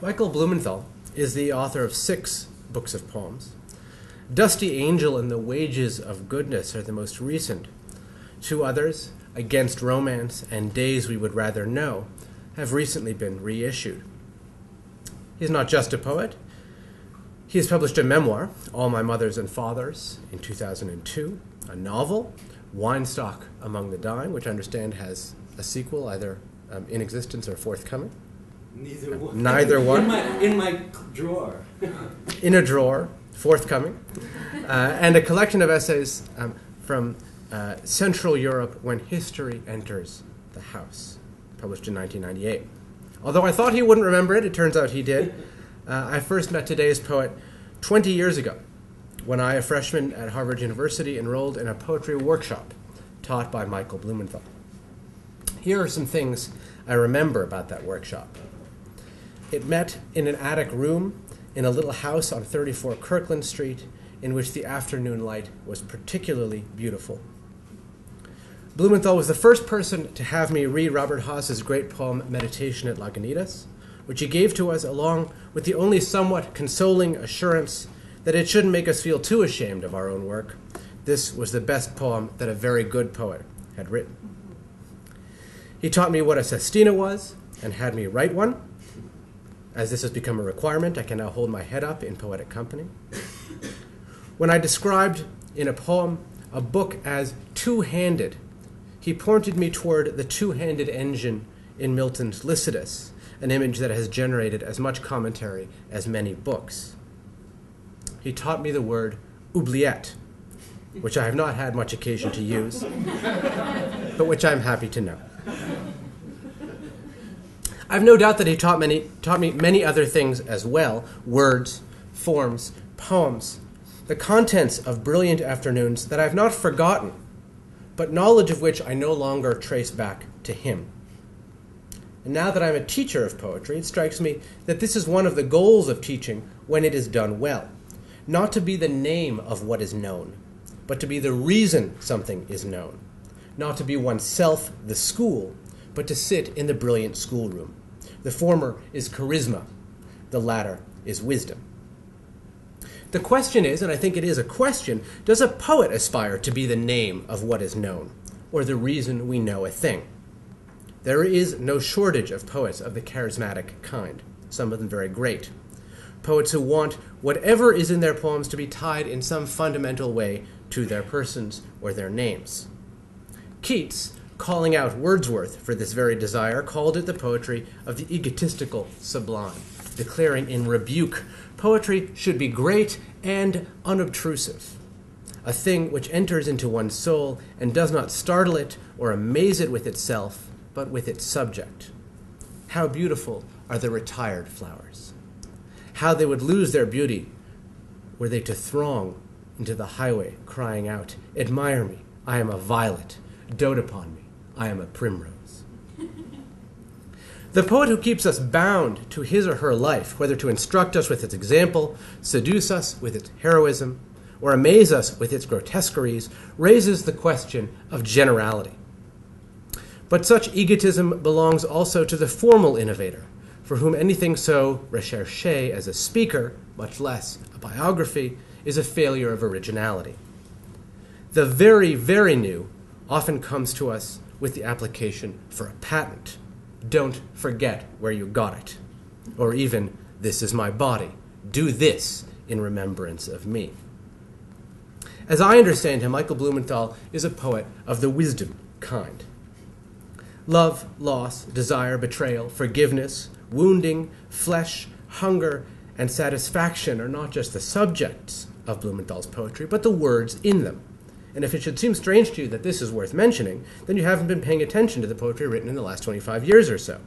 Michael Blumenthal is the author of 6 books of poems. Dusty Angel and the Wages of Goodness are the most recent. 2 others, Against Romance and Days We Would Rather Know, have recently been reissued. He's not just a poet. He has published a memoir, All My Mothers and Fathers, in 2002, a novel, Weinstock Among the Dying, which I understand has a sequel either in existence or forthcoming. Neither one. Neither one. In my drawer. In a drawer, forthcoming. And a collection of essays from Central Europe When History Enters the House, published in 1998. Although I thought he wouldn't remember it, it turns out he did. I first met today's poet 20 years ago, when I, a freshman at Harvard University, enrolled in a poetry workshop taught by Michael Blumenthal. Here are some things I remember about that workshop. It met in an attic room in a little house on 34 Kirkland Street, in which the afternoon light was particularly beautiful. Blumenthal was the first person to have me read Robert Haas's great poem Meditation at Lagunitas, which he gave to us along with the only somewhat consoling assurance that it shouldn't make us feel too ashamed of our own work. This was the best poem that a very good poet had written. He taught me what a sestina was and had me write one. As this has become a requirement, I can now hold my head up in poetic company. When I described in a poem a book as two-handed, he pointed me toward the two-handed engine in Milton's Lycidas, an image that has generated as much commentary as many books. He taught me the word oubliette, which I have not had much occasion to use, but which I'm happy to know. I have no doubt that he taught me many other things as well: words, forms, poems, the contents of brilliant afternoons that I have not forgotten, but knowledge of which I no longer trace back to him. And now that I'm a teacher of poetry, it strikes me that this is one of the goals of teaching when it is done well. Not to be the name of what is known, but to be the reason something is known. Not to be oneself the school, but to sit in the brilliant schoolroom. The former is charisma, the latter is wisdom. The question is, and I think it is a question, does a poet aspire to be the name of what is known, or the reason we know a thing? There is no shortage of poets of the charismatic kind, some of them very great. Poets who want whatever is in their poems to be tied in some fundamental way to their persons or their names. Keats, calling out Wordsworth for this very desire, called it the poetry of the egotistical sublime, declaring in rebuke, poetry should be great and unobtrusive, a thing which enters into one's soul and does not startle it or amaze it with itself, but with its subject. How beautiful are the retired flowers! How they would lose their beauty were they to throng into the highway, crying out, "Admire me, I am a violet. Dote upon me, I am a primrose." The poet who keeps us bound to his or her life, whether to instruct us with its example, seduce us with its heroism, or amaze us with its grotesqueries, raises the question of generality. But such egotism belongs also to the formal innovator, for whom anything so recherché as a speaker, much less a biography, is a failure of originality. The very, very new often comes to us with the application for a patent. Don't forget where you got it. Or even, this is my body. Do this in remembrance of me. As I understand him, Michael Blumenthal is a poet of the wisdom kind. Love, loss, desire, betrayal, forgiveness, wounding, flesh, hunger, and satisfaction are not just the subjects of Blumenthal's poetry, but the words in them. And if it should seem strange to you that this is worth mentioning, then you haven't been paying attention to the poetry written in the last 25 years or so.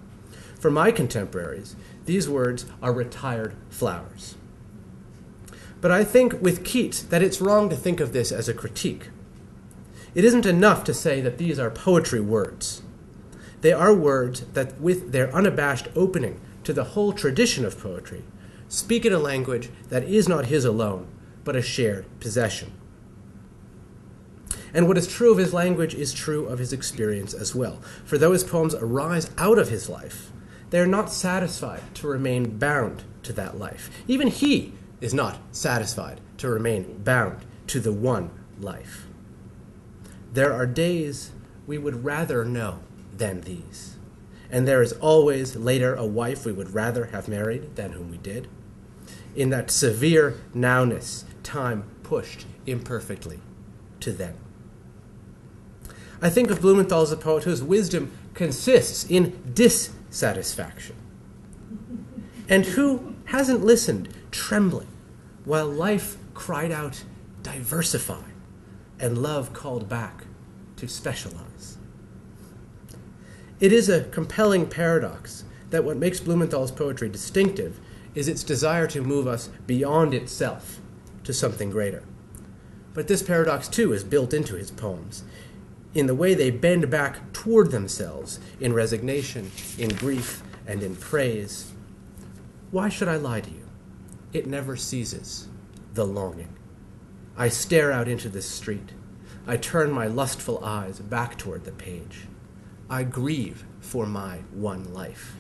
For my contemporaries, these words are retired flowers. But I think with Keats that it's wrong to think of this as a critique. It isn't enough to say that these are poetry words. They are words that, with their unabashed opening to the whole tradition of poetry, speak in a language that is not his alone, but a shared possession. And what is true of his language is true of his experience as well. For though his poems arise out of his life, They are not satisfied to remain bound to that life. Even he is not satisfied to remain bound to the one life. There are days we would rather know than these, and there is always later a wife we would rather have married than whom we did. In that severe nowness, time pushed imperfectly to then. I think of Blumenthal as a poet whose wisdom consists in dissatisfaction, and who hasn't listened trembling while life cried out, diversify, and love called back to specialize. It is a compelling paradox that what makes Blumenthal's poetry distinctive is its desire to move us beyond itself to something greater. But this paradox, too, is built into his poems, in the way they bend back toward themselves in resignation, in grief, and in praise. Why should I lie to you? It never ceases, the longing. I stare out into the street. I turn my lustful eyes back toward the page. I grieve for my one life.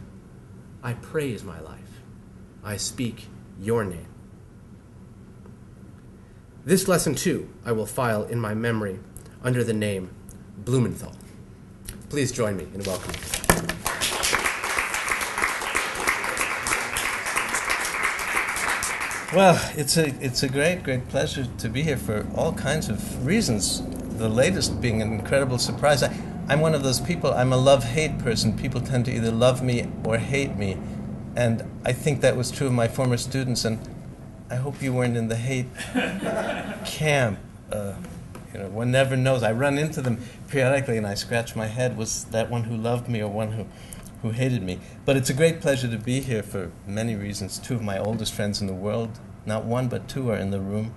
I praise my life. I speak your name. This lesson, too, I will file in my memory under the name Blumenthal. Please join me in welcoming him. Well, it's a great pleasure to be here for all kinds of reasons. The latest being an incredible surprise. I'm one of those people, I'm a love-hate person. People tend to either love me or hate me. And I think that was true of my former students, and I hope you weren't in the hate camp. One never knows. I run into them periodically and I scratch my head. Was that one who loved me or one who hated me? But it's a great pleasure to be here for many reasons. Two of my oldest friends in the world, not one but two, are in the room.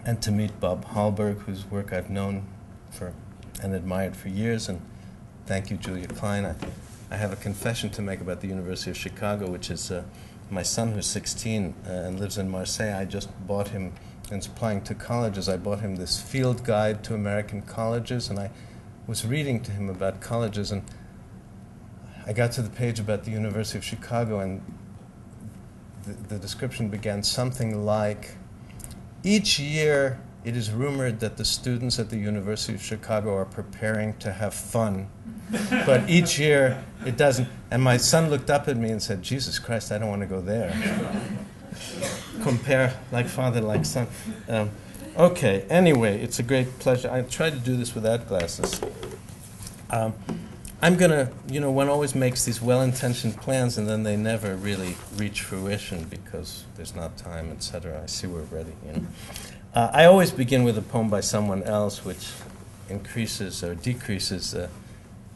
And to meet Bob Hallberg, whose work I've known for and admired for years. And thank you, Julia Klein. I have a confession to make about the University of Chicago, which is my son, who's 16 and lives in Marseille. I just bought him, and applying to colleges, I bought him this field guide to American colleges, and I was reading to him about colleges, and I got to the page about the University of Chicago, and the description began something like, each year it is rumored that the students at the University of Chicago are preparing to have fun, but each year it doesn't. And my son looked up at me and said, Jesus Christ, I don't want to go there. Compare like father, like son. Okay, anyway, it's a great pleasure. I tried to do this without glasses. I'm going to, one always makes these well-intentioned plans and then they never really reach fruition because there's not time, etc. I see we're ready. I always begin with a poem by someone else which increases or decreases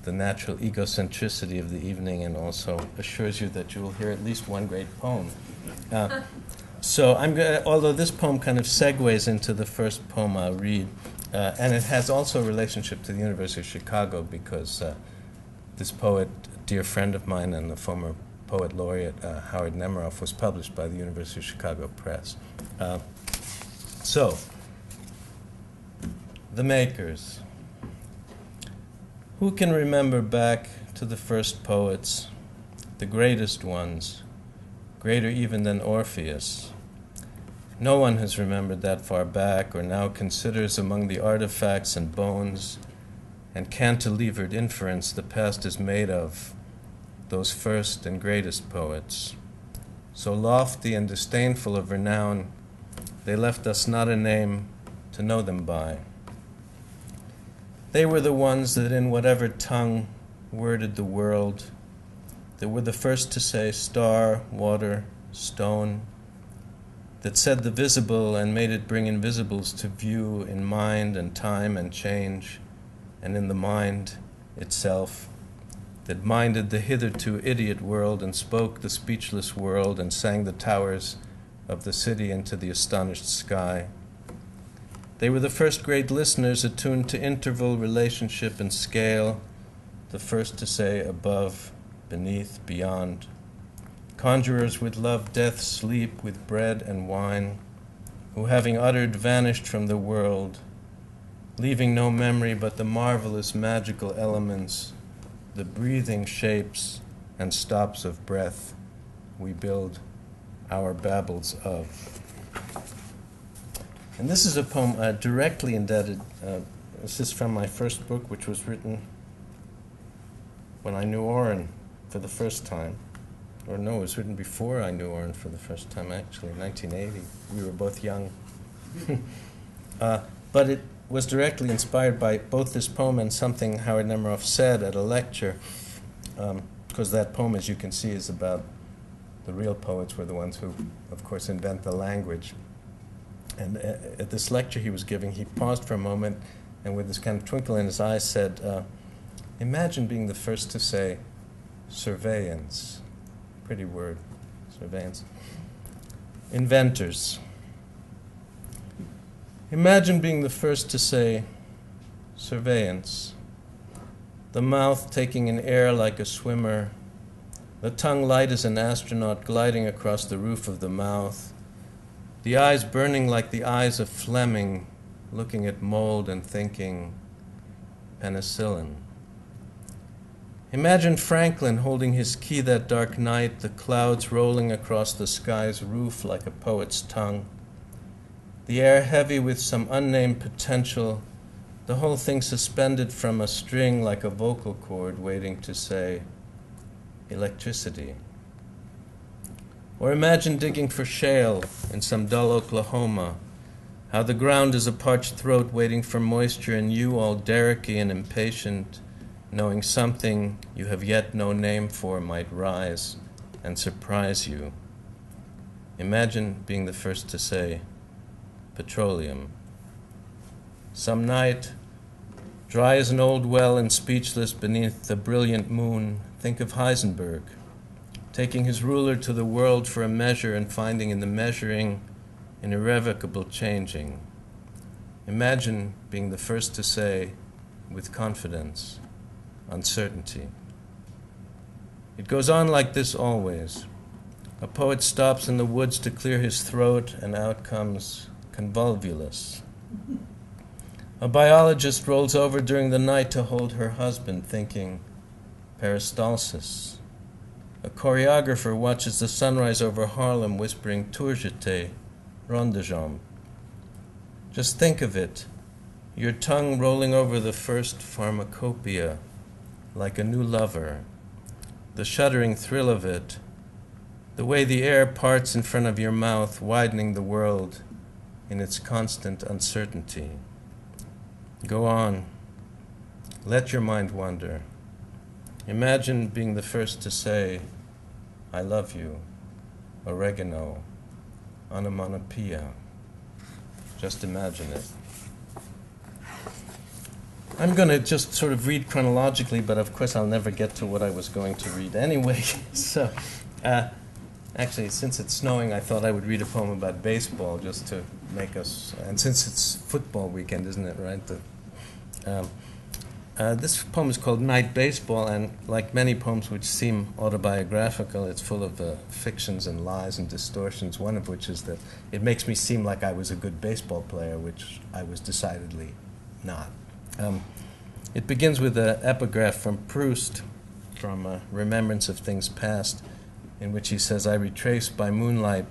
the natural egocentricity of the evening and also assures you that you will hear at least one great poem. So I'm going, although this poem kind of segues into the first poem I'll read, and it has also a relationship to the University of Chicago because this poet, a dear friend of mine and the former poet laureate Howard Nemeroff, was published by the University of Chicago Press. So, The Makers. Who can remember back to the first poets, the greatest ones, greater even than Orpheus? No one has remembered that far back or now considers among the artifacts and bones and cantilevered inference the past is made of, those first and greatest poets. So lofty and disdainful of renown, they left us not a name to know them by. They were the ones that in whatever tongue worded the world, that were the first to say star, water, stone, that said the visible and made it bring invisibles to view in mind and time and change, and in the mind itself, that minded the hitherto idiot world and spoke the speechless world and sang the towers of the city into the astonished sky. They were the first great listeners attuned to interval, relationship, and scale, the first to say above, beneath, beyond. Conjurers with love, death, sleep, with bread and wine, who having uttered vanished from the world, leaving no memory but the marvelous magical elements, the breathing shapes, and stops of breath we build our babbles of. And this is a poem directly indebted, this is from my first book, which was written when I knew Oren for the first time. Or no, it was written before I knew Oren for the first time, actually, 1980. We were both young. But it was directly inspired by both this poem and something Howard Nemeroff said at a lecture, because that poem, as you can see, is about the real poets were the ones who, of course, invent the language. And at this lecture he was giving, he paused for a moment and with this kind of twinkle in his eyes said, imagine being the first to say surveillance. Pretty word, surveillance. Inventors. Imagine being the first to say surveillance. The mouth taking in air like a swimmer, the tongue light as an astronaut gliding across the roof of the mouth, the eyes burning like the eyes of Fleming, looking at mold and thinking penicillin. Imagine Franklin holding his key that dark night, the clouds rolling across the sky's roof like a poet's tongue, the air heavy with some unnamed potential, the whole thing suspended from a string like a vocal cord waiting to say electricity. Or imagine digging for shale in some dull Oklahoma, how the ground is a parched throat waiting for moisture and you all derricky and impatient, knowing something you have yet no name for might rise and surprise you. Imagine being the first to say petroleum. Some night, dry as an old well and speechless beneath the brilliant moon, think of Heisenberg, taking his ruler to the world for a measure and finding in the measuring an irrevocable changing. Imagine being the first to say, with confidence, uncertainty. It goes on like this always. A poet stops in the woods to clear his throat, and out comes convolvulus. A biologist rolls over during the night to hold her husband, thinking peristalsis. A choreographer watches the sunrise over Harlem, whispering tour jeté, ronde de jambe. Just think of it, your tongue rolling over the first pharmacopoeia, like a new lover, the shuddering thrill of it, the way the air parts in front of your mouth, widening the world in its constant uncertainty. Go on. Let your mind wander. Imagine being the first to say, I love you, oregano, onomatopoeia. Just imagine it. I'm going to just sort of read chronologically, but of course I'll never get to what I was going to read anyway. So, actually, since it's snowing, I thought I would read a poem about baseball just to make us, and since it's football weekend, isn't it, right? This poem is called Night Baseball, and like many poems which seem autobiographical, it's full of fictions and lies and distortions, one of which is that it makes me seem like I was a good baseball player, which I was decidedly not. It begins with an epigraph from Proust, from Remembrance of Things Past, in which he says, I retrace by moonlight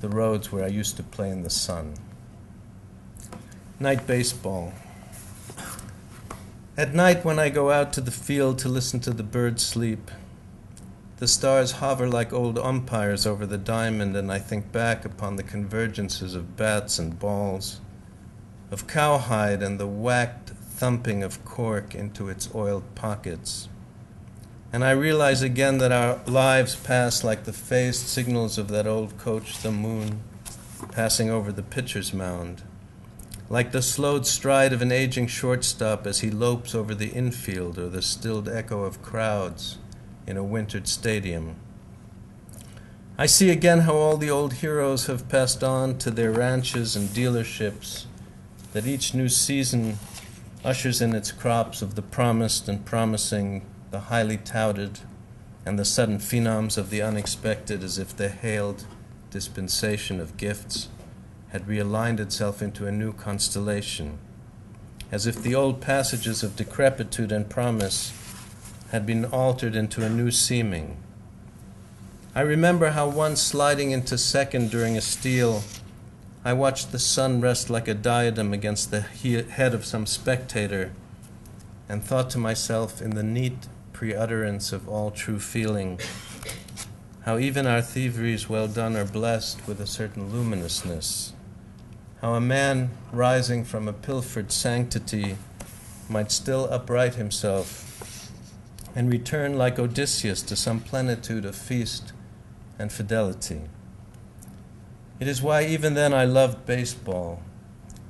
the roads where I used to play in the sun. Night Baseball. At night when I go out to the field to listen to the birds sleep, the stars hover like old umpires over the diamond, and I think back upon the convergences of bats and balls, of cowhide and the whacked thumping of cork into its oiled pockets. And I realize again that our lives pass like the phased signals of that old coach, the moon, passing over the pitcher's mound, like the slowed stride of an aging shortstop as he lopes over the infield, or the stilled echo of crowds in a wintered stadium. I see again how all the old heroes have passed on to their ranches and dealerships, that each new season ushers in its crops of the promised and promising, the highly touted, and the sudden phenoms of the unexpected, as if the hailed dispensation of gifts had realigned itself into a new constellation, as if the old passages of decrepitude and promise had been altered into a new seeming. I remember how once sliding into second during a steal, I watched the sun rest like a diadem against the head of some spectator and thought to myself in the neat pre-utterance of all true feeling, how even our thieveries well done are blessed with a certain luminousness, how a man rising from a pilfered sanctity might still upright himself and return like Odysseus to some plenitude of feast and fidelity. It is why even then I loved baseball,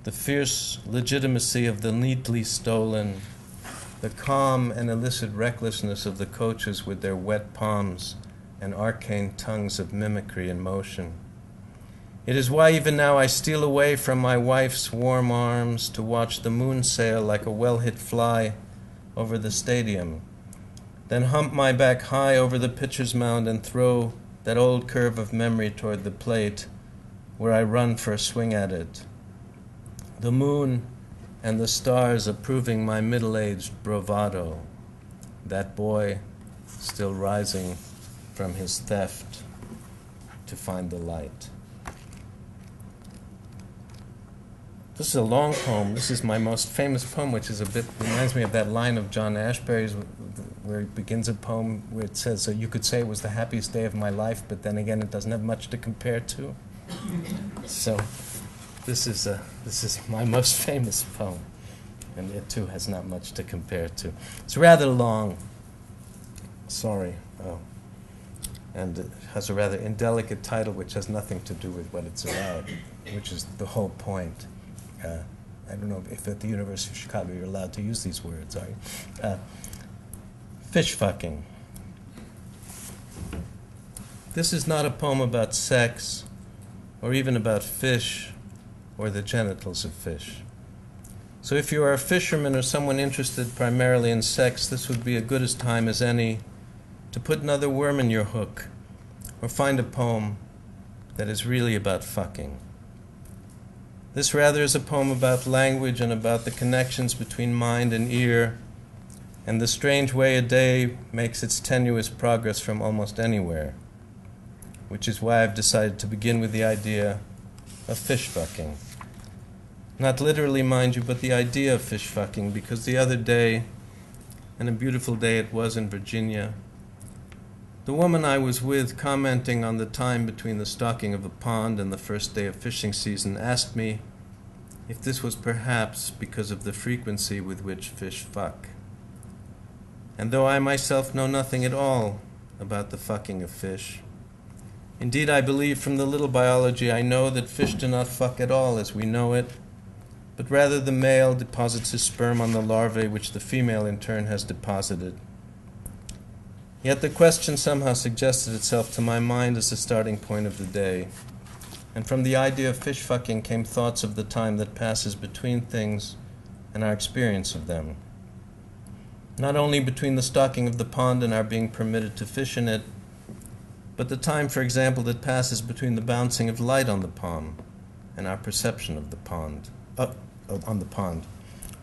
the fierce legitimacy of the neatly stolen, the calm and illicit recklessness of the coaches with their wet palms and arcane tongues of mimicry and motion. It is why even now I steal away from my wife's warm arms to watch the moon sail like a well-hit fly over the stadium, then hump my back high over the pitcher's mound and throw that old curve of memory toward the plate where I run for a swing at it. The moon and the stars approving my middle-aged bravado, that boy still rising from his theft to find the light. This is a long poem. This is my most famous poem, which is reminds me of that line of John Ashbery's where he begins a poem where it says, so you could say it was the happiest day of my life, but then again it doesn't have much to compare to. So this is my most famous poem, and it too has not much to compare to. It's rather long. Sorry. And it has a rather indelicate title which has nothing to do with what it's about, which is the whole point. I don't know if at the University of Chicago you're allowed to use these words, are you? Fish fucking. This is not a poem about sex, or even about fish, or the genitals of fish. So if you are a fisherman or someone interested primarily in sex, this would be as good a time as any to put another worm in your hook, or find a poem that is really about fucking. This rather is a poem about language and about the connections between mind and ear, and the strange way a day makes its tenuous progress from almost anywhere, which is why I've decided to begin with the idea of fish fucking. Not literally, mind you, but the idea of fish fucking, because the other day, and a beautiful day it was in Virginia, the woman I was with, commenting on the time between the stocking of a pond and the first day of fishing season, asked me if this was perhaps because of the frequency with which fish fuck. And though I myself know nothing at all about the fucking of fish, indeed I believe from the little biology I know that fish do not fuck at all as we know it, but rather the male deposits his sperm on the larvae which the female in turn has deposited. Yet the question somehow suggested itself to my mind as the starting point of the day, and from the idea of fish fucking came thoughts of the time that passes between things and our experience of them. Not only between the stocking of the pond and our being permitted to fish in it, but the time, for example, that passes between the bouncing of light on the pond and our perception of the pond, on the pond,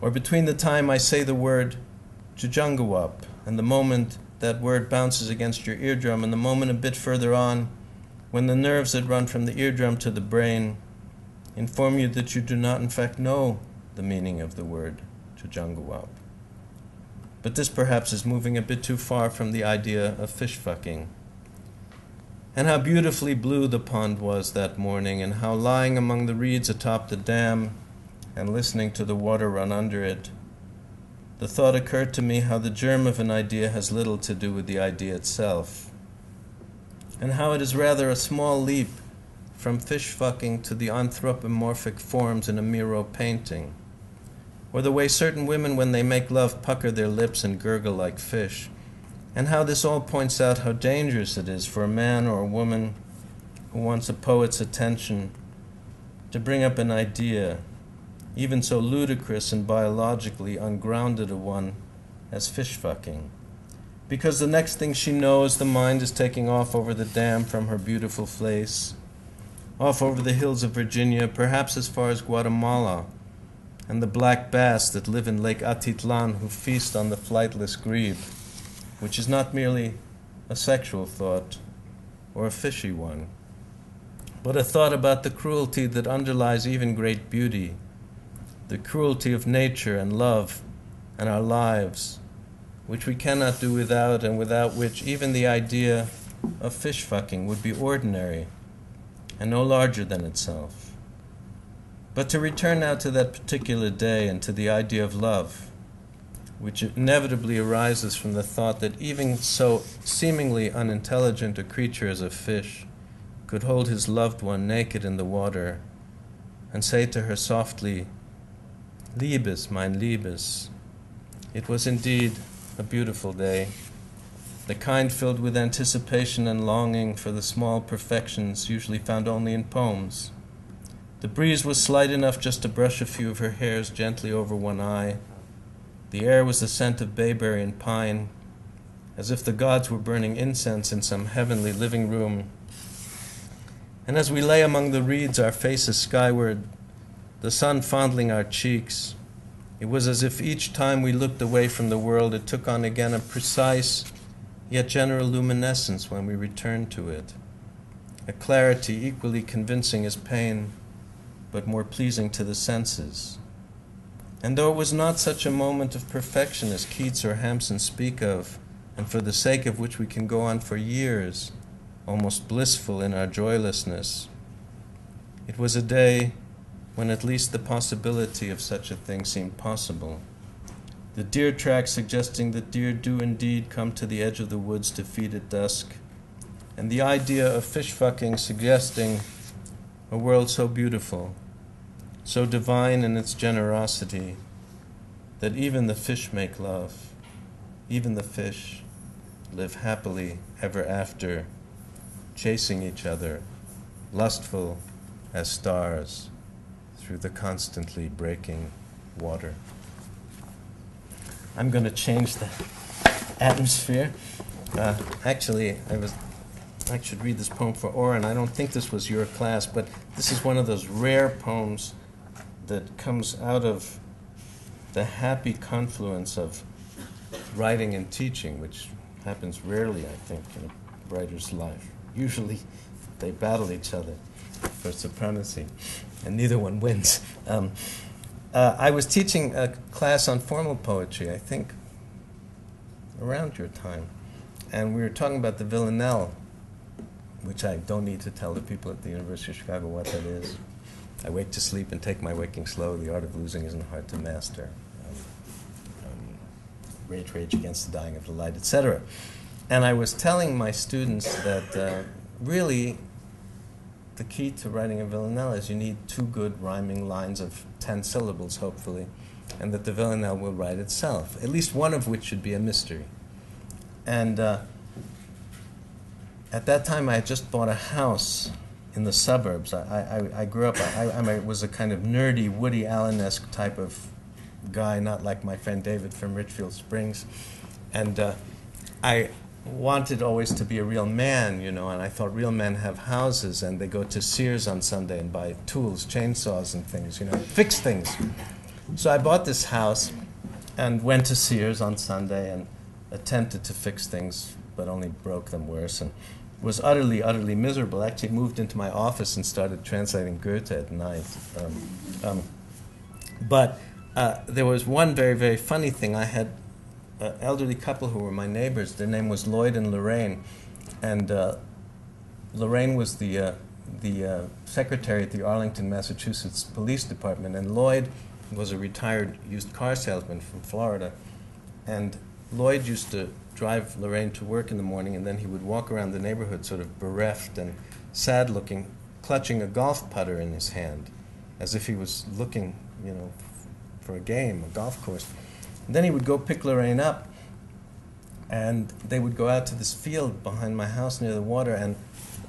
or between the time I say the word Jujunguwap and the moment that word bounces against your eardrum, and the moment a bit further on when the nerves that run from the eardrum to the brain inform you that you do not in fact know the meaning of the word Jujunguwap. But this perhaps is moving a bit too far from the idea of fish fucking. And how beautifully blue the pond was that morning, and how lying among the reeds atop the dam and listening to the water run under it, the thought occurred to me how the germ of an idea has little to do with the idea itself, and how it is rather a small leap from fish fucking to the anthropomorphic forms in a Miro painting, or the way certain women when they make love pucker their lips and gurgle like fish, and how this all points out how dangerous it is for a man or a woman who wants a poet's attention to bring up an idea, even so ludicrous and biologically ungrounded a one as fish fucking. Because the next thing she knows, the mind is taking off over the dam from her beautiful place, off over the hills of Virginia, perhaps as far as Guatemala, and the black bass that live in Lake Atitlan who feast on the flightless grebe, which is not merely a sexual thought or a fishy one, but a thought about the cruelty that underlies even great beauty, the cruelty of nature and love and our lives, which we cannot do without, and without which even the idea of fish fucking would be ordinary and no larger than itself. But to return now to that particular day and to the idea of love, which inevitably arises from the thought that even so seemingly unintelligent a creature as a fish could hold his loved one naked in the water and say to her softly, "Liebes, mein Liebes." It was indeed a beautiful day, the kind filled with anticipation and longing for the small perfections usually found only in poems. The breeze was slight enough just to brush a few of her hairs gently over one eye. The air was the scent of bayberry and pine, as if the gods were burning incense in some heavenly living room. And as we lay among the reeds, our faces skyward, the sun fondling our cheeks, it was as if each time we looked away from the world, it took on again a precise yet general luminescence when we returned to it, a clarity equally convincing as pain, but more pleasing to the senses. And though it was not such a moment of perfection as Keats or Hampson speak of, and for the sake of which we can go on for years, almost blissful in our joylessness, it was a day when at least the possibility of such a thing seemed possible. The deer track suggesting that deer do indeed come to the edge of the woods to feed at dusk, and the idea of fish fucking suggesting a world so beautiful, so divine in its generosity, that even the fish make love, even the fish live happily ever after, chasing each other, lustful as stars through the constantly breaking water. I'm going to change the atmosphere. Actually, I should read this poem for Oren. I don't think this was your class, but this is one of those rare poems that comes out of the happy confluence of writing and teaching, which happens rarely, I think, in a writer's life. Usually they battle each other for supremacy, and neither one wins. I was teaching a class on formal poetry, I think, around your time, and we were talking about the villanelle, which I don't need to tell the people at the University of Chicago what that is. I wake to sleep and take my waking slow. The art of losing isn't hard to master. Rage against the dying of the light, etc. And I was telling my students that really the key to writing a villanelle is you need 2 good rhyming lines of 10 syllables, hopefully, and that the villanelle will write itself, at least one of which should be a mystery. And at that time, I had just bought a house in the suburbs. I grew up, I was a kind of nerdy, Woody Allen-esque type of guy, not like my friend David from Richfield Springs. And I wanted always to be a real man, and I thought real men have houses, and they go to Sears on Sunday and buy tools, chainsaws and things, fix things. So I bought this house and went to Sears on Sunday and attempted to fix things, but only broke them worse, and was utterly, utterly miserable. Actually moved into my office and started translating Goethe at night. But there was one very, very funny thing. I had an elderly couple who were my neighbors. Their name was Lloyd and Lorraine. And Lorraine was the secretary at the Arlington, Massachusetts Police Department. And Lloyd was a retired used car salesman from Florida. And Lloyd used to drive Lorraine to work in the morning, and then he would walk around the neighborhood sort of bereft and sad-looking, clutching a golf putter in his hand, as if he was looking, for a game, a golf course. And then he would go pick Lorraine up, and they would go out to this field behind my house near the water, and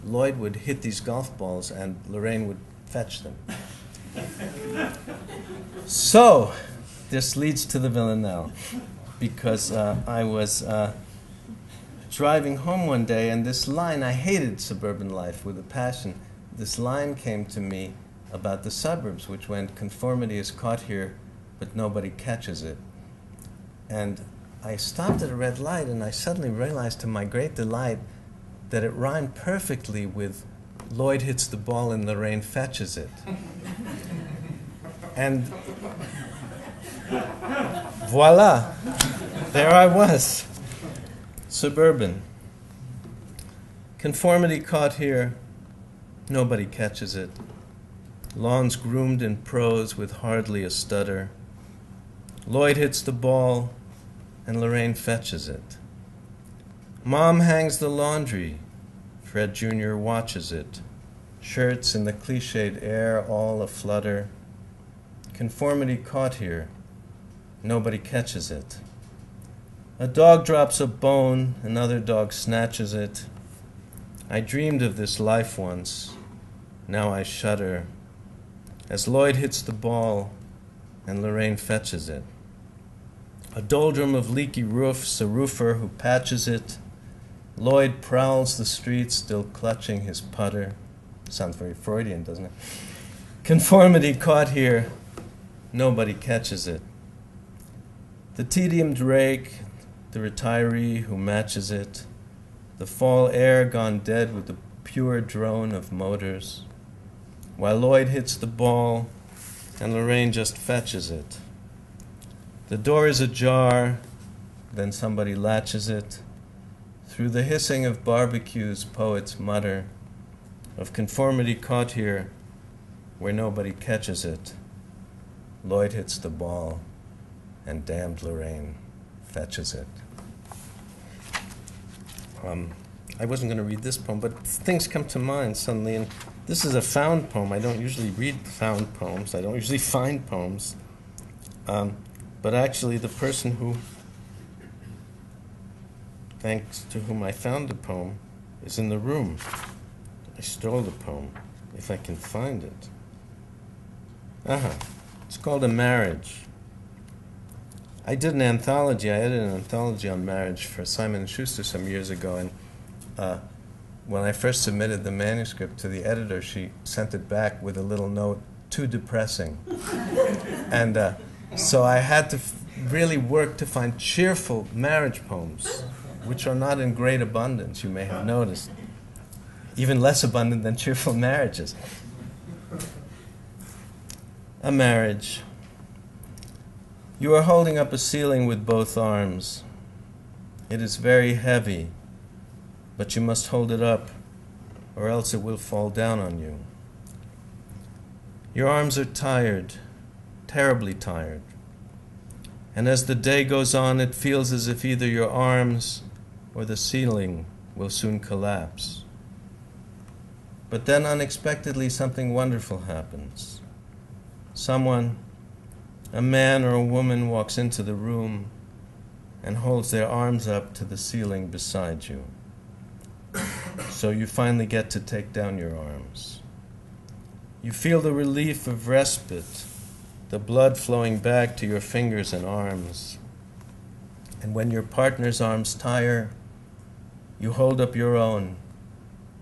Lloyd would hit these golf balls, and Lorraine would fetch them. So, this leads to the villanelle, because I was driving home one day, and this line, I hated suburban life with a passion. This line came to me about the suburbs, which went, "Conformity is caught here, but nobody catches it." And I stopped at a red light and I suddenly realized to my great delight that it rhymed perfectly with Lloyd hits the ball and Lorraine fetches it. And voila, there I was, suburban. Conformity caught here, nobody catches it. Lawns groomed in prose with hardly a stutter. Lloyd hits the ball and Lorraine fetches it. Mom hangs the laundry, Fred Jr. watches it. Shirts in the cliched air all aflutter. Conformity caught here, nobody catches it. A dog drops a bone, another dog snatches it. I dreamed of this life once, now I shudder. As Lloyd hits the ball and Lorraine fetches it. A doldrum of leaky roofs, a roofer who patches it. Lloyd prowls the streets, still clutching his putter. Sounds very Freudian, doesn't it? Conformity caught here, nobody catches it. The tediumed rake, the retiree who matches it. The fall air gone dead with the pure drone of motors. While Lloyd hits the ball and Lorraine just fetches it. The door is ajar, then somebody latches it. Through the hissing of barbecues, poets mutter of conformity caught here where nobody catches it. Lloyd hits the ball and damned Lorraine fetches it. I wasn't going to read this poem, but things come to mind suddenly, and this is a found poem. I don't usually read found poems. I don't usually find poems. But actually, the person who, thanks to whom I found the poem, is in the room. I stole the poem, if I can find it. It's called A Marriage. I did an anthology. I edited an anthology on marriage for Simon & Schuster some years ago, and when I first submitted the manuscript to the editor, she sent it back with a little note, too depressing. And so I had to really work to find cheerful marriage poems, which are not in great abundance, you may have noticed. Even less abundant than cheerful marriages. A Marriage. You are holding up a ceiling with both arms. It is very heavy, but you must hold it up, or else it will fall down on you. Your arms are tired, terribly tired. And as the day goes on, it feels as if either your arms or the ceiling will soon collapse. But then unexpectedly something wonderful happens. Someone, a man or a woman, walks into the room and holds their arms up to the ceiling beside you. So you finally get to take down your arms. You feel the relief of respite, the blood flowing back to your fingers and arms. And when your partner's arms tire, you hold up your own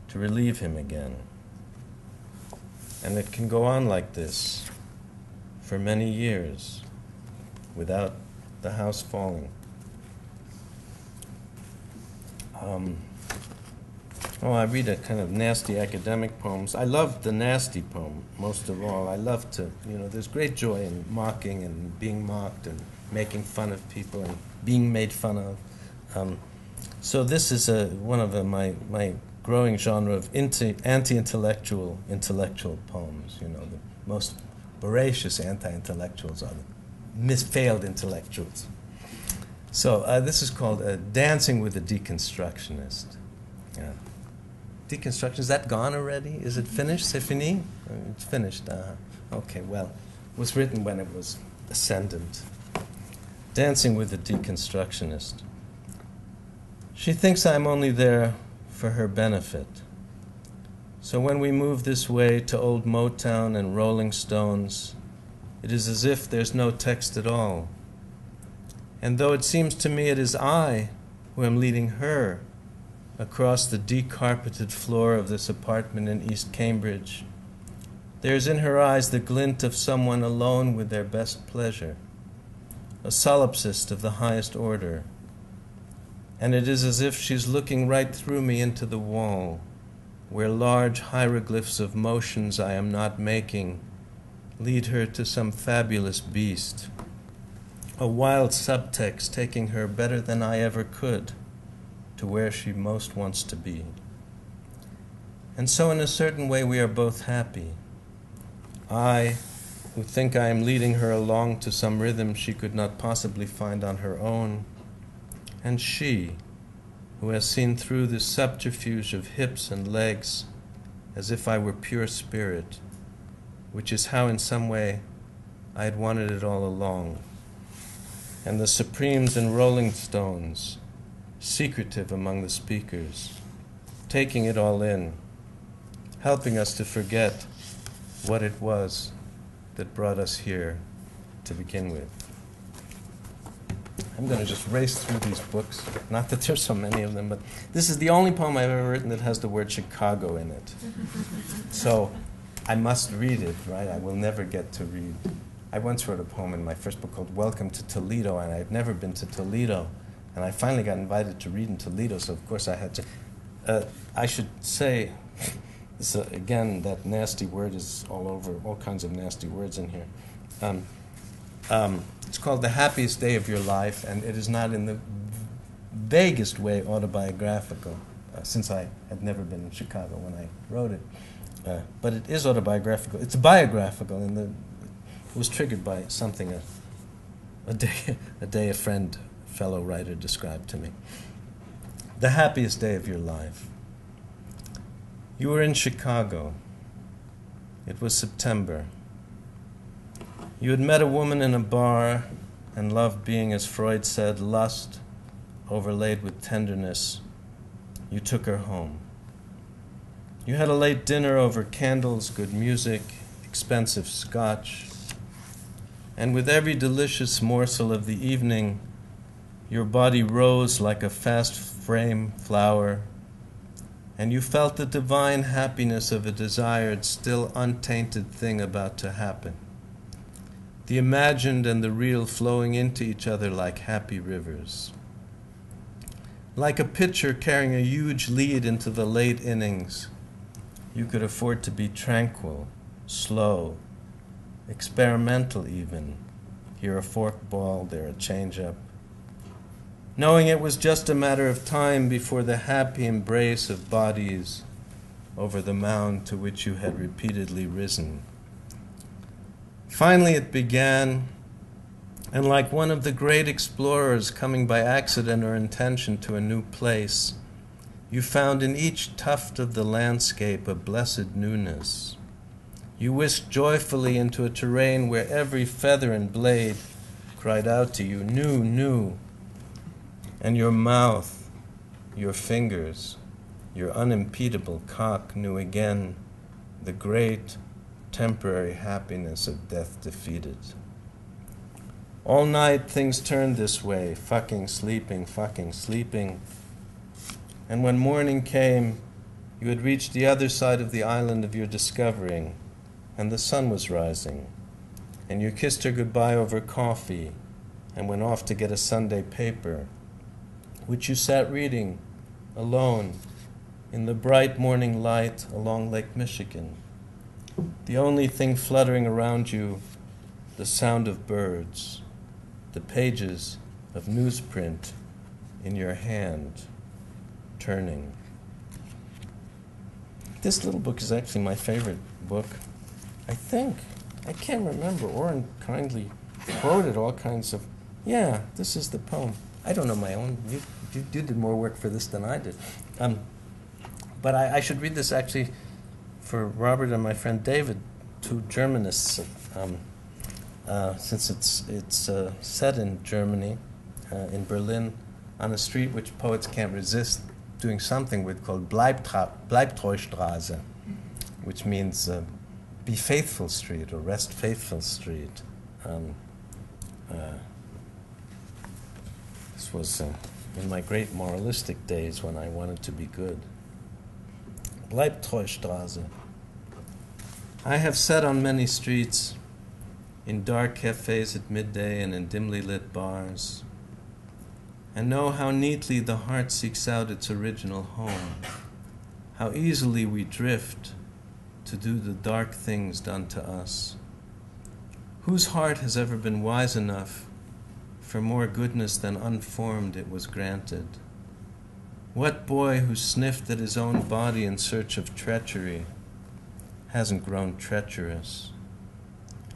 to relieve him again. And it can go on like this for many years without the house falling. I read a kind of nasty academic poems. I love the nasty poem most of all. I love to, there's great joy in mocking and being mocked and making fun of people and being made fun of. So this is one of my growing genre of anti-intellectual poems. The most voracious anti-intellectuals are the failed intellectuals. So this is called Dancing with a Deconstructionist. Yeah. Deconstruction, is that gone already? Is it finished? C'est fini? It's finished. Okay, well, it was written when it was ascendant. Dancing with a Deconstructionist. She thinks I'm only there for her benefit. So when we move this way to old Motown and Rolling Stones, it is as if there's no text at all. And though it seems to me it is I who am leading her across the decarpeted floor of this apartment in East Cambridge, there is in her eyes the glint of someone alone with their best pleasure. a solipsist of the highest order. And it is as if she's looking right through me into the wall, where large hieroglyphs of motions I am not making lead her to some fabulous beast, a wild subtext taking her better than I ever could to where she most wants to be. And so in a certain way we are both happy. I, who think I am leading her along to some rhythm she could not possibly find on her own, and she, who has seen through this subterfuge of hips and legs as if I were pure spirit, which is how in some way I had wanted it all along, and the Supremes and Rolling Stones, secretive among the speakers, taking it all in, helping us to forget what it was that brought us here to begin with. I'm going to just race through these books. Not that there's so many of them, but this is the only poem I've ever written that has the word Chicago in it. So I must read it, right? I will never get to read. I once wrote a poem in my first book called Welcome to Toledo, and I had never been to Toledo. And I finally got invited to read in Toledo, so of course I had to. I should say, this, again, that nasty word is all over, all kinds of nasty words in here. It's called The Happiest Day of Your Life, and it is not in the vaguest way autobiographical, since I had never been in Chicago when I wrote it. But it is autobiographical. It's biographical, and it was triggered by something a day a fellow writer described to me. The happiest day of your life. You were in Chicago. It was September. You had met a woman in a bar and loved being, as Freud said, lust overlaid with tenderness. You took her home. You had a late dinner over candles, good music, expensive scotch, and with every delicious morsel of the evening, your body rose like a fast-frame flower, and you felt the divine happiness of a desired, still untainted thing about to happen. The imagined and the real flowing into each other like happy rivers. Like a pitcher carrying a huge lead into the late innings, you could afford to be tranquil, slow, experimental even. Here a fork ball, there a change-up. Knowing it was just a matter of time before the happy embrace of bodies over the mound to which you had repeatedly risen. Finally it began, and like one of the great explorers coming by accident or intention to a new place, you found in each tuft of the landscape a blessed newness. You whisked joyfully into a terrain where every feather and blade cried out to you, new, new. And your mouth, your fingers, your unimpedable cock knew again the great temporary happiness of death defeated. All night things turned this way, fucking, sleeping. And when morning came, you had reached the other side of the island of your discovering, and the sun was rising, and you kissed her goodbye over coffee and went off to get a Sunday paper, which you sat reading alone in the bright morning light along Lake Michigan. The only thing fluttering around you, the sound of birds, the pages of newsprint in your hand, turning. This little book is actually my favorite book. I think. I can't remember. Oren kindly quoted all kinds of... Yeah, this is the poem. I don't know my own. You did more work for this than I did. But I should read this actually for Robert and my friend David, two Germanists, since it's set in Germany, in Berlin, on a street which poets can't resist doing something with called Bleibtreustraße, which means be faithful street or rest faithful street. This was in my great moralistic days when I wanted to be good. Bleibtreustraße. I have sat on many streets, in dark cafes at midday and in dimly lit bars, and know how neatly the heart seeks out its original home, how easily we drift to do the dark things done to us. Whose heart has ever been wise enough for more goodness than unformed it was granted? What boy who sniffed at his own body in search of treachery hasn't grown treacherous?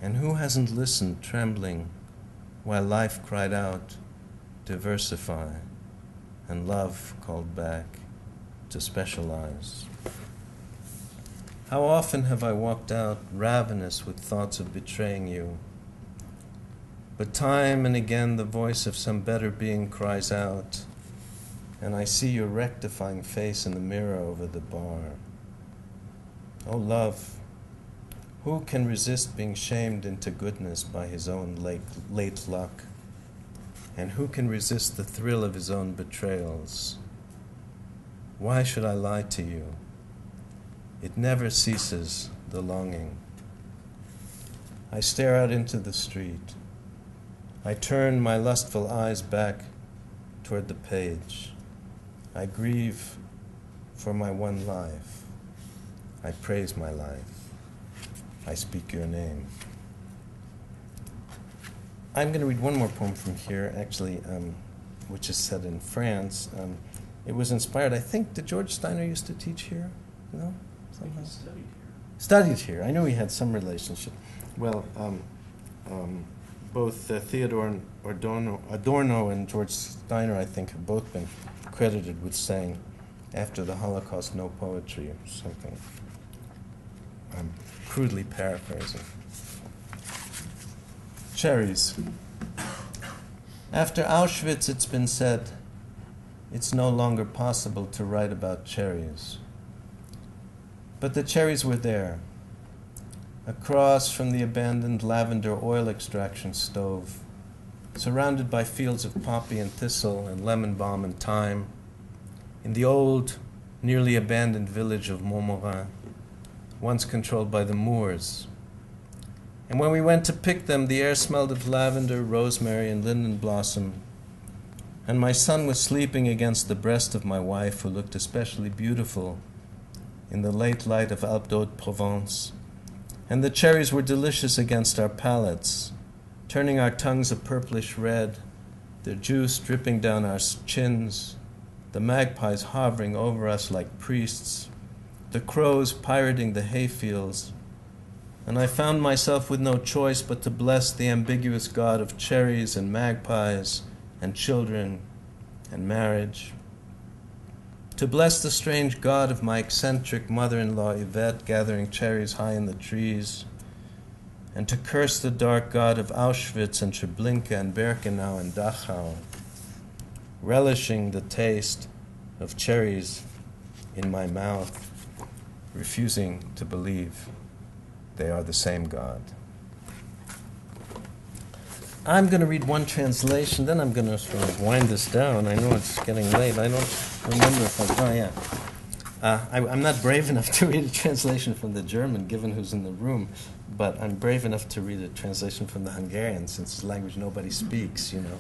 And who hasn't listened trembling while life cried out, diversify, and love called back to specialize? How often have I walked out ravenous with thoughts of betraying you? But time and again the voice of some better being cries out, and I see your rectifying face in the mirror over the bar. Oh, love, who can resist being shamed into goodness by his own late luck? And who can resist the thrill of his own betrayals? Why should I lie to you? It never ceases, the longing. I stare out into the street. I turn my lustful eyes back toward the page. I grieve for my one life. I praise my life. I speak your name. I'm going to read one more poem from here, actually, which is set in France. It was inspired, I think, did George Steiner used to teach here? No? Somehow? Studied here. I know he had some relationship. Well, both Theodore Adorno and George Steiner, I think, have both been credited with saying, after the Holocaust, no poetry or something. I'm crudely paraphrasing. Cherries. After Auschwitz, it's been said, it's no longer possible to write about cherries. But the cherries were there, across from the abandoned lavender oil extraction stove, surrounded by fields of poppy and thistle and lemon balm and thyme, in the old, nearly abandoned village of Montmorin, once controlled by the Moors. And when we went to pick them, the air smelled of lavender, rosemary, and linden blossom, and my son was sleeping against the breast of my wife, who looked especially beautiful in the late light of Alpes d'Haute-Provence, and the cherries were delicious against our palates, turning our tongues a purplish red, their juice dripping down our chins, the magpies hovering over us like priests, the crows pirating the hayfields, and I found myself with no choice but to bless the ambiguous god of cherries and magpies and children and marriage, to bless the strange god of my eccentric mother-in-law Yvette gathering cherries high in the trees, and to curse the dark god of Auschwitz and Treblinka and Birkenau and Dachau, relishing the taste of cherries in my mouth, refusing to believe they are the same God. I'm going to read one translation, then I'm going to sort of wind this down. I know it's getting late. I don't remember if I'm not brave enough to read a translation from the German, given who's in the room, but I'm brave enough to read a translation from the Hungarian, since it's a language nobody speaks, you know.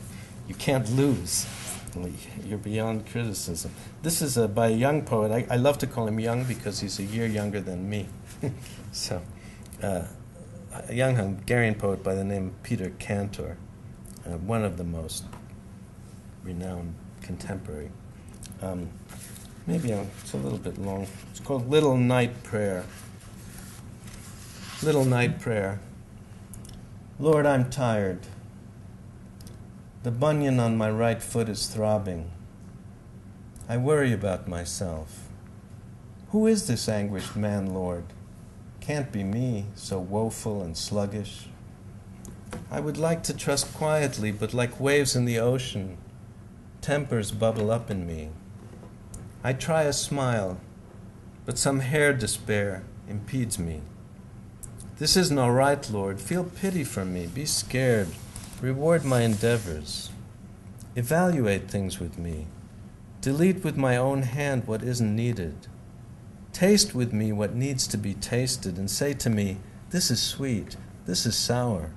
You can't lose. You're beyond criticism. This is by a young poet. I love to call him young because he's a year younger than me. So, a young Hungarian poet by the name of Peter Cantor, one of the most renowned contemporary. It's a little bit long. It's called Little Night Prayer. Little Night Prayer. Lord, I'm tired. The bunion on my right foot is throbbing. I worry about myself. Who is this anguished man, Lord? Can't be me, so woeful and sluggish. I would like to trust quietly, but like waves in the ocean, tempers bubble up in me. I try a smile, but some hair despair impedes me. This isn't all right, Lord. Feel pity for me. Be scared. Reward my endeavors. Evaluate things with me. Delete with my own hand what isn't needed. Taste with me what needs to be tasted, and say to me, this is sweet, this is sour,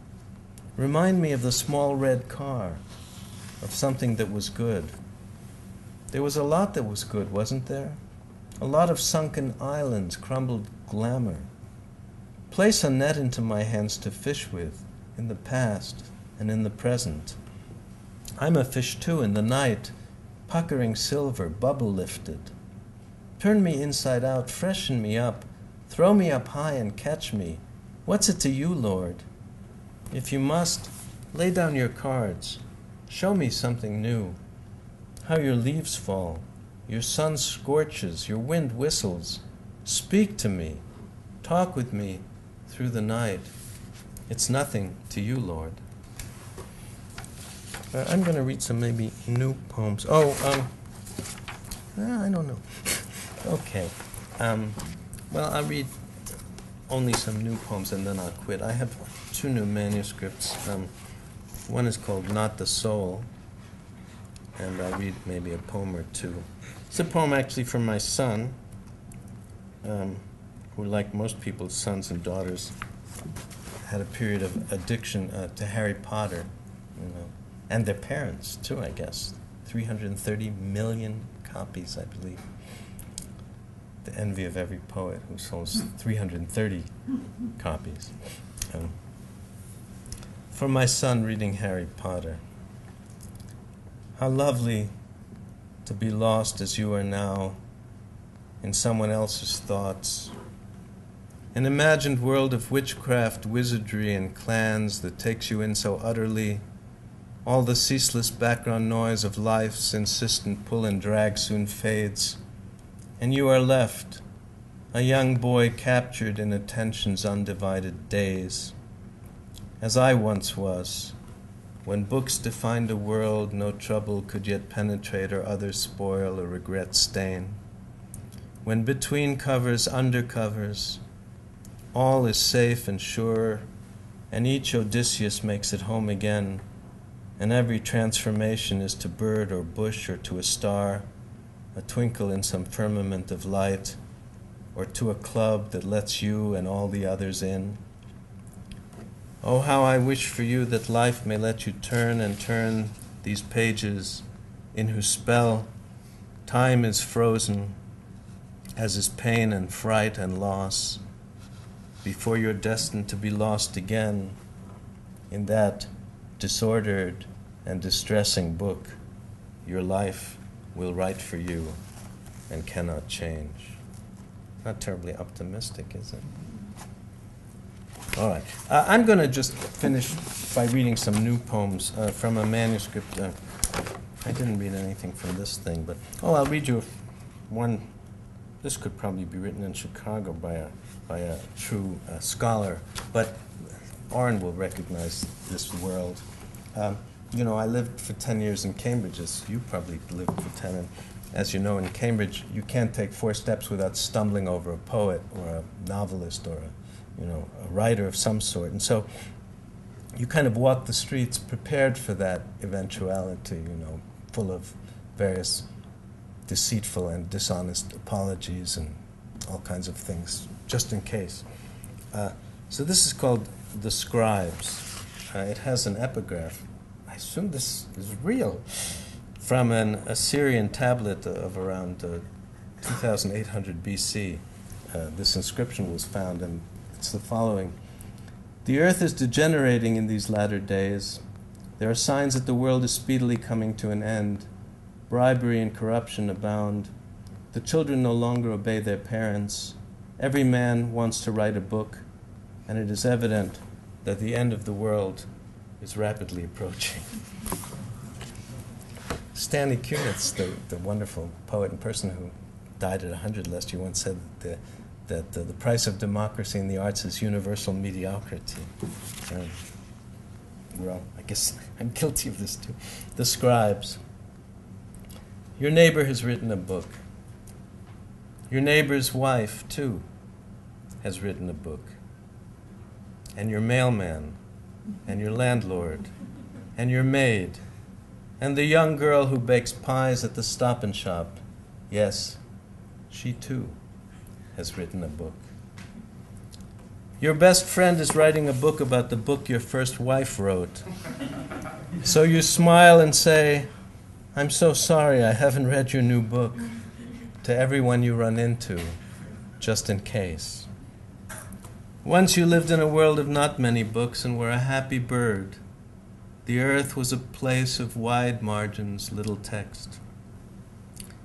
Remind me of the small red car, of something that was good. There was a lot that was good, wasn't there? A lot of sunken islands, crumbled glamour. Place a net into my hands to fish with, in the past and in the present. I'm a fish too in the night, puckering silver, bubble lifted. Turn me inside out, freshen me up, throw me up high and catch me. What's it to you, Lord? If you must, lay down your cards. Show me something new. How your leaves fall, your sun scorches, your wind whistles. Speak to me. Talk with me through the night. It's nothing to you, Lord. I'm going to read some maybe new poems. I don't know. Okay. Well, I'll read only some new poems and then I'll quit. I have 2 new manuscripts. One is called Not the Soul, and I'll read maybe a poem or 2. It's a poem actually from my son, who, like most people's sons and daughters, had a period of addiction to Harry Potter, and their parents too, I guess. 330 million copies, I believe. The envy of every poet who sells 330 copies. For my son reading Harry Potter. How lovely to be lost as you are now in someone else's thoughts. An imagined world of witchcraft, wizardry, and clans that takes you in so utterly. All the ceaseless background noise of life's insistent pull and drag soon fades, and you are left, a young boy captured in attention's undivided days. As I once was, when books defined a world no trouble could yet penetrate or other spoil or regret stain. When between covers, under covers, all is safe and sure, and each Odysseus makes it home again, and every transformation is to bird or bush or to a star, a twinkle in some firmament of light, or to a club that lets you and all the others in. Oh, how I wish for you that life may let you turn and turn these pages in whose spell time is frozen, as is pain and fright and loss, before you're destined to be lost again in that disordered and distressing book your life will write for you and cannot change. Not terribly optimistic, is it? All right. I'm going to just finish by reading some new poems from a manuscript. I didn't read anything from this thing, but I'll read you one. This could probably be written in Chicago by a true scholar, but Oren will recognize this world. I lived for 10 years in Cambridge, as you probably lived for 10. And as you know, in Cambridge, you can't take 4 steps without stumbling over a poet or a novelist or a writer of some sort. And so you kind of walk the streets prepared for that eventuality, full of various deceitful and dishonest apologies and all kinds of things, just in case. So this is called The Scribes. It has an epigraph. I assume this is real, from an Assyrian tablet of around 2800 BC. This inscription was found, and it's the following. The earth is degenerating in these latter days. There are signs that the world is speedily coming to an end. Bribery and corruption abound. The children no longer obey their parents. Every man wants to write a book, and it is evident that the end of the world is rapidly approaching. Stanley Kunitz, the wonderful poet and person who died at 100 last year, once said that the price of democracy in the arts is universal mediocrity. Well, I guess I'm guilty of this too. The Scribes. Your neighbor has written a book. Your neighbor's wife, too, has written a book. And your mailman, and your landlord, and your maid, and the young girl who bakes pies at the Stop and Shop. Yes, she too has written a book. Your best friend is writing a book about the book your first wife wrote. So you smile and say, "I'm so sorry I haven't read your new book," to everyone you run into, just in case. Once you lived in a world of not many books and were a happy bird. The earth was a place of wide margins, little text.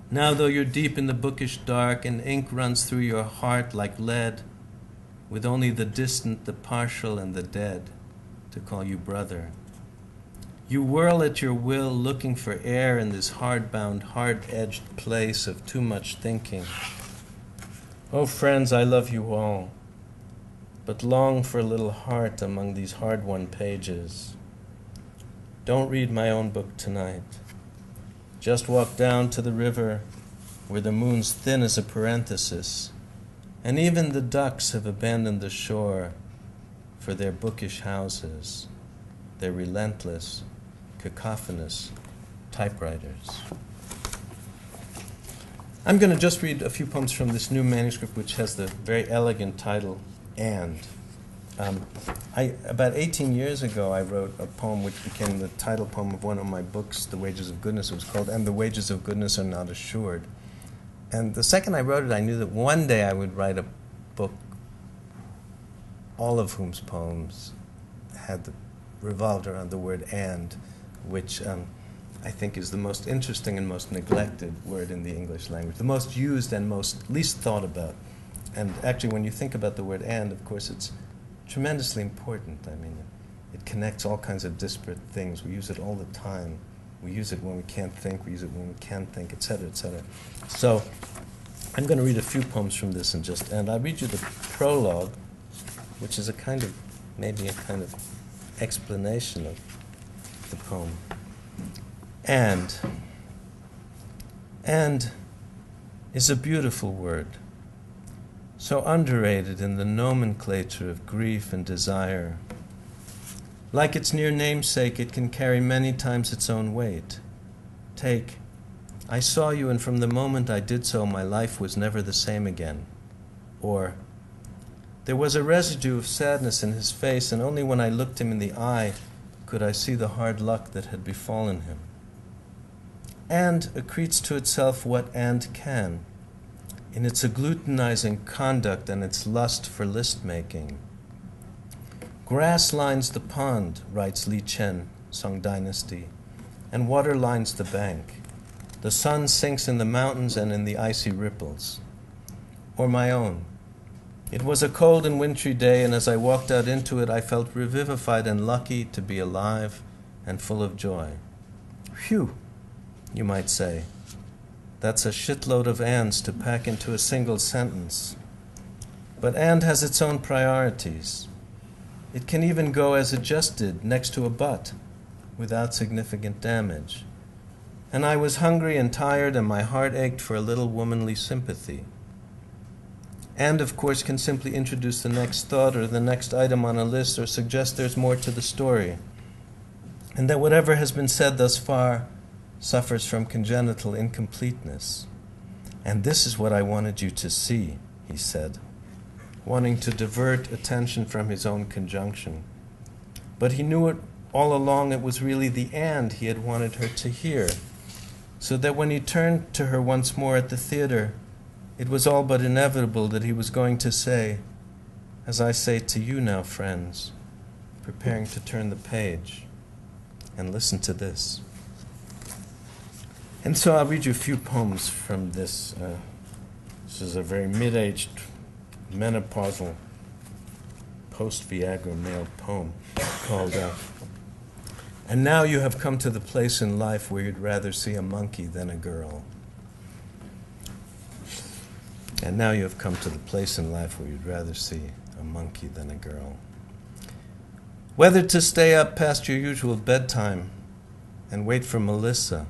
Now, though you're deep in the bookish dark and ink runs through your heart like lead, with only the distant, the partial, and the dead to call you brother, you whirl at your will looking for air in this hard-bound, hard-edged place of too much thinking. Oh, friends, I love you all, but long for a little heart among these hard-won pages. Don't read my own book tonight. Just walk down to the river where the moon's thin as a parenthesis, and even the ducks have abandoned the shore for their bookish houses, their relentless, cacophonous typewriters. I'm going to just read a few poems from this new manuscript, which has the very elegant title, And. About 18 years ago, I wrote a poem which became the title poem of one of my books, The Wages of Goodness. It was called And the Wages of Goodness Are Not Assured. And the second I wrote it, I knew that one day I would write a book, all of whose poems revolved around the word and, which I think is the most interesting and most neglected word in the English language, the most used and least thought about. And actually, when you think about the word and, of course, it's tremendously important. I mean, it connects all kinds of disparate things. We use it all the time. We use it when we can't think. We use it when we can think, etc., etc. So I'm going to read a few poems from this and I'll read you the prologue, which is maybe a kind of explanation of the poem. And is a beautiful word, so underrated in the nomenclature of grief and desire. Like its near namesake, it can carry many times its own weight. Take, I saw you, and from the moment I did so, my life was never the same again. Or, there was a residue of sadness in his face, and only when I looked him in the eye could I see the hard luck that had befallen him. And accretes to itself what and can, in its agglutinizing conduct and its lust for list-making. Grass lines the pond, writes Li Chen, Song Dynasty, and water lines the bank. The sun sinks in the mountains and in the icy ripples. Or my own. It was a cold and wintry day, and as I walked out into it, I felt revivified and lucky to be alive and full of joy. Phew, you might say. That's a shitload of ands to pack into a single sentence. But and has its own priorities. It can even go as it just did, next to a but, without significant damage. And I was hungry and tired, and my heart ached for a little womanly sympathy. And, of course, can simply introduce the next thought or the next item on a list or suggest there's more to the story, and that whatever has been said thus far suffers from congenital incompleteness. And this is what I wanted you to see, he said, wanting to divert attention from his own conjunction. But he knew it all along it was really the and he had wanted her to hear, so that when he turned to her once more at the theater, it was all but inevitable that he was going to say, as I say to you now, friends, preparing to turn the page, and listen to this. And so I'll read you a few poems from this. This is a very mid-aged, menopausal, post-Viagra male poem called And Now You Have Come to the Place in Life Where You'd Rather See a Monkey Than a Girl. And now you have come to the place in life where you'd rather see a monkey than a girl. Whether to stay up past your usual bedtime and wait for Melissa,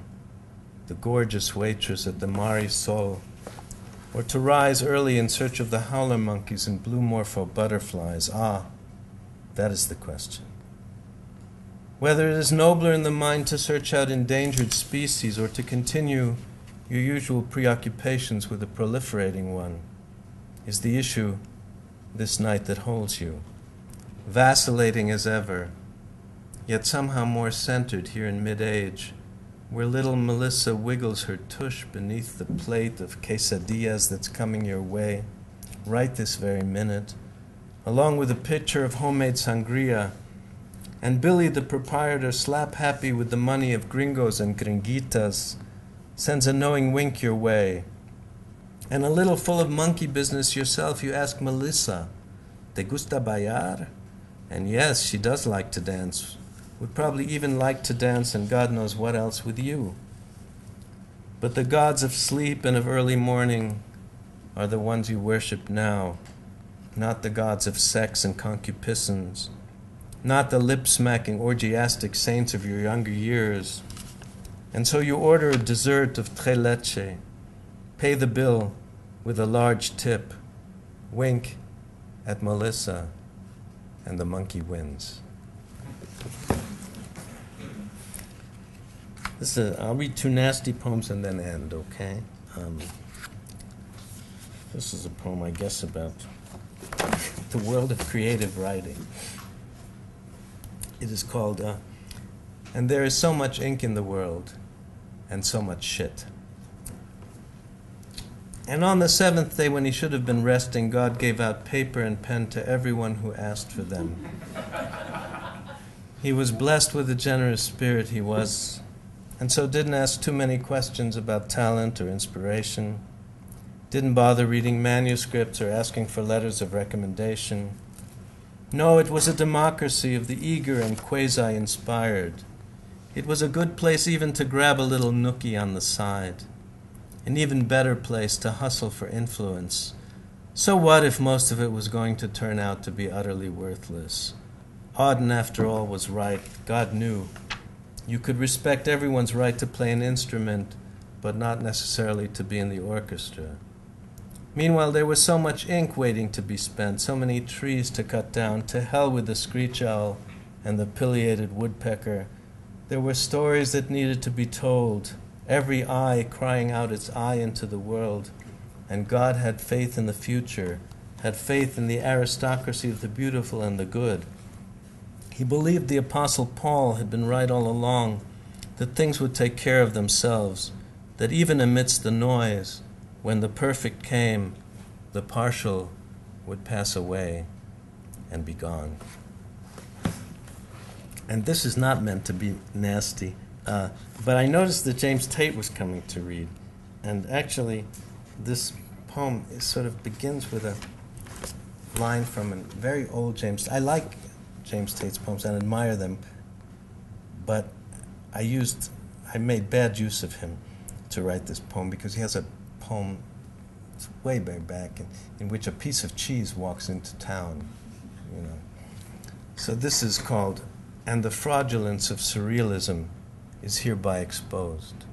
the gorgeous waitress at the Mari Sol, or to rise early in search of the howler monkeys and blue morpho butterflies, that is the question. Whether it is nobler in the mind to search out endangered species or to continue your usual preoccupations with a proliferating one, is the issue this night that holds you, vacillating as ever, yet somehow more centered here in mid-age, where little Melissa wiggles her tush beneath the plate of quesadillas that's coming your way, right this very minute, along with a pitcher of homemade sangria, and Billy, the proprietor, slap-happy with the money of gringos and gringuitas, sends a knowing wink your way. And a little full of monkey business yourself, you ask Melissa, ¿Te gusta bailar? And yes, she does like to dance, would probably even like to dance and God knows what else with you. But the gods of sleep and of early morning are the ones you worship now, not the gods of sex and concupiscence, not the lip-smacking orgiastic saints of your younger years. And so you order a dessert of tres leche, pay the bill with a large tip, wink at Melissa, and the monkey wins. I'll read 2 nasty poems and then end, okay? This is a poem, I guess, about the world of creative writing. It is called, And There Is So Much Ink in the World, and So Much Shit. And on the 7th day, when he should have been resting, God gave out paper and pen to everyone who asked for them. He was blessed with a generous spirit, he was, and so didn't ask too many questions about talent or inspiration, didn't bother reading manuscripts or asking for letters of recommendation. No, it was a democracy of the eager and quasi-inspired. It was a good place even to grab a little nookie on the side. An even better place to hustle for influence. So what if most of it was going to turn out to be utterly worthless? Auden, after all, was right. God knew. You could respect everyone's right to play an instrument, but not necessarily to be in the orchestra. Meanwhile, there was so much ink waiting to be spent, so many trees to cut down, to hell with the screech owl and the pileated woodpecker. There were stories that needed to be told, every eye crying out its eye into the world. And God had faith in the future, had faith in the aristocracy of the beautiful and the good. He believed the Apostle Paul had been right all along, that things would take care of themselves, that even amidst the noise, when the perfect came, the partial would pass away and be gone. And this is not meant to be nasty, but I noticed that James Tate was coming to read. And actually, this poem sort of begins with a line from a very old James. I like James Tate's poems and admire them, but I made bad use of him to write this poem because he has a poem way back in which a piece of cheese walks into town, you know. So this is called, And the Fraudulence of Surrealism is Hereby Exposed.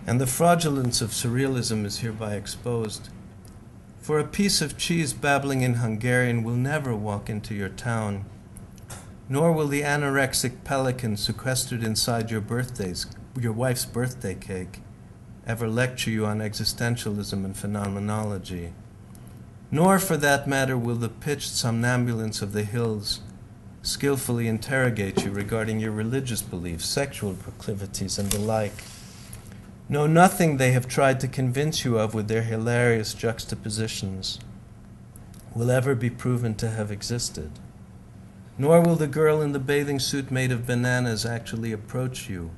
And the fraudulence of surrealism is hereby exposed. For a piece of cheese babbling in Hungarian will never walk into your town, nor will the anorexic pelican sequestered inside your wife's birthday cake ever lecture you on existentialism and phenomenology. Nor, for that matter, will the pitched somnambulance of the hills skillfully interrogate you regarding your religious beliefs, sexual proclivities, and the like. No, nothing they have tried to convince you of with their hilarious juxtapositions will ever be proven to have existed. Nor will the girl in the bathing suit made of bananas actually approach you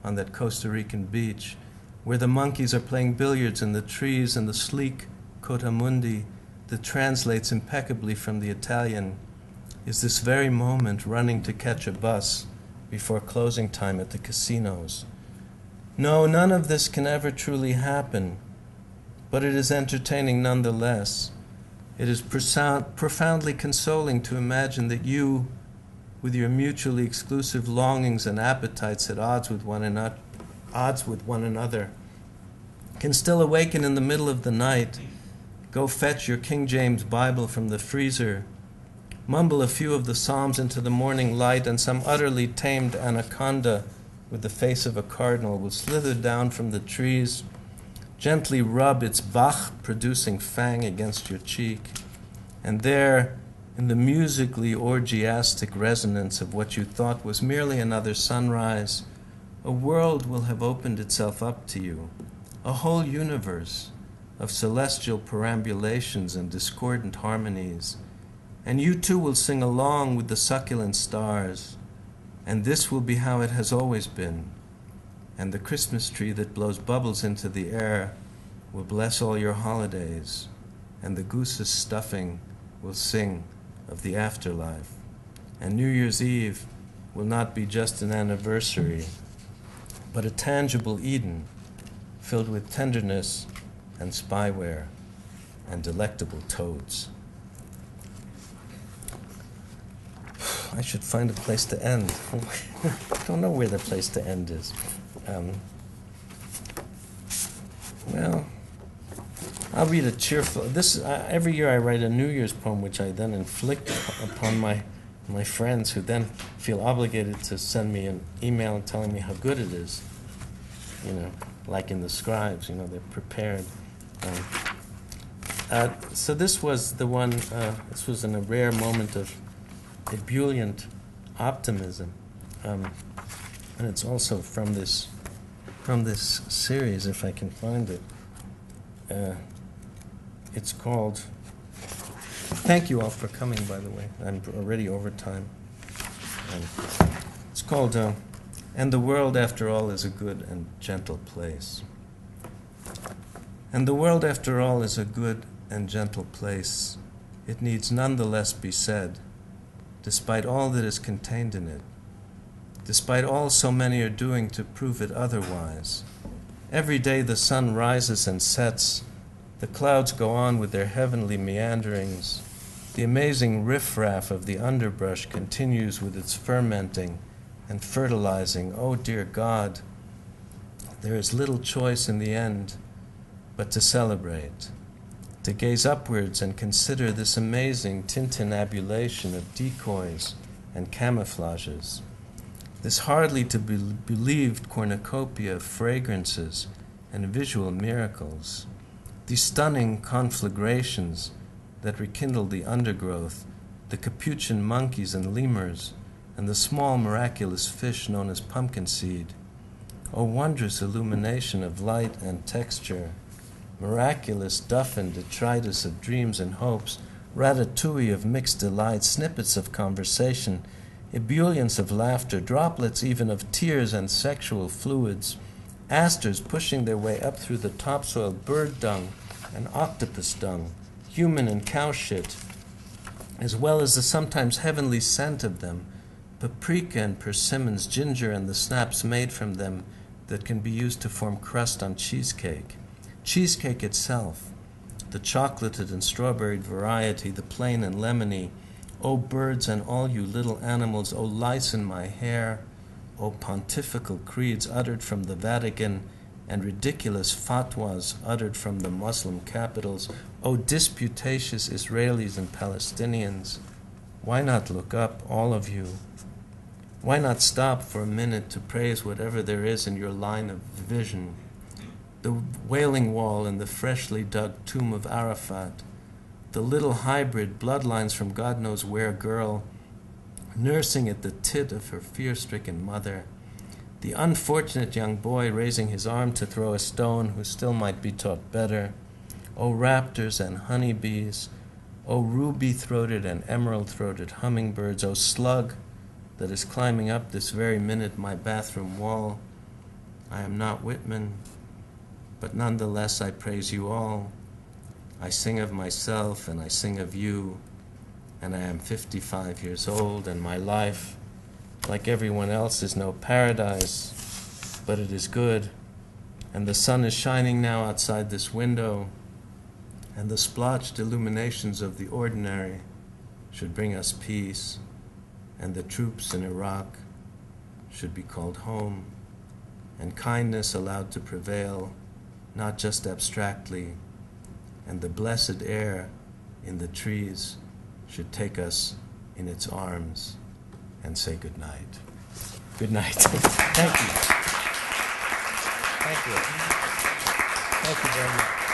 on that Costa Rican beach, where the monkeys are playing billiards in the trees and the sleek cotamundi that translates impeccably from the Italian is this very moment running to catch a bus before closing time at the casinos. No, none of this can ever truly happen, but it is entertaining nonetheless. It is profoundly consoling to imagine that you, with your mutually exclusive longings and appetites at odds with one another, can still awaken in the middle of the night, go fetch your King James Bible from the freezer, mumble a few of the Psalms into the morning light, and some utterly tamed anaconda with the face of a cardinal will slither down from the trees, gently rub its Bach-producing fang against your cheek, And there, in the musically orgiastic resonance of what you thought was merely another sunrise, a world will have opened itself up to you, a whole universe of celestial perambulations and discordant harmonies, and you too will sing along with the succulent stars, and this will be how it has always been, and the Christmas tree that blows bubbles into the air will bless all your holidays, and the goose's stuffing will sing of the afterlife, and New Year's Eve will not be just an anniversary, but a tangible Eden filled with tenderness and spyware and delectable toads. I should find a place to end. I don't know where the place to end is. Well, I'll read a cheerful. Every year I write a New Year's poem, which I then inflict upon my friends, who then feel obligated to send me an email telling me how good it is. Like in the Scribes, they're prepared. So this was the one. This was in a rare moment of ebullient optimism, and it's also from this series, if I can find it. It's called. Thank you all for coming, by the way. I'm already over time. It's called "And the World, After All, is a Good and Gentle Place." And the world, after all, is a good and gentle place. It needs none the less be said, despite all that is contained in it, despite all so many are doing to prove it otherwise. Every day the sun rises and sets, the clouds go on with their heavenly meanderings, the amazing riffraff of the underbrush continues with its fermenting and fertilizing. Oh, dear God, there is little choice in the end but to celebrate, to gaze upwards and consider this amazing tintinnabulation of decoys and camouflages, this hardly to be believed cornucopia of fragrances and visual miracles, these stunning conflagrations that rekindle the undergrowth, the capuchin monkeys and lemurs, and the small miraculous fish known as pumpkin seed. O wondrous illumination of light and texture, miraculous duff and detritus of dreams and hopes, ratatouille of mixed delights, snippets of conversation, ebullience of laughter, droplets even of tears and sexual fluids, asters pushing their way up through the topsoil, bird dung and octopus dung, human and cow shit, as well as the sometimes heavenly scent of them, paprika and persimmons, ginger and the snaps made from them that can be used to form crust on cheesecake. Cheesecake itself, the chocolated and strawberried variety, the plain and lemony. O birds and all you little animals, O lice in my hair, O pontifical creeds uttered from the Vatican and ridiculous fatwas uttered from the Muslim capitals, O disputatious Israelis and Palestinians, why not look up, all of you? Why not stop for a minute to praise whatever there is in your line of vision? The Wailing Wall and the freshly dug tomb of Arafat, the little hybrid bloodlines from God knows where girl, nursing at the tit of her fear-stricken mother, the unfortunate young boy raising his arm to throw a stone who still might be taught better, O raptors and honeybees, O ruby-throated and emerald-throated hummingbirds, O slug that is climbing up this very minute my bathroom wall. I am not Whitman, but nonetheless I praise you all. I sing of myself and I sing of you, and I am 55 years old, and my life, like everyone else, is no paradise, but it is good, and the sun is shining now outside this window, and the splotched illuminations of the ordinary should bring us peace, and the troops in Iraq should be called home, and kindness allowed to prevail, not just abstractly, and the blessed air in the trees should take us in its arms and say good night. Good night. Thank you. Thank you. Thank you very much.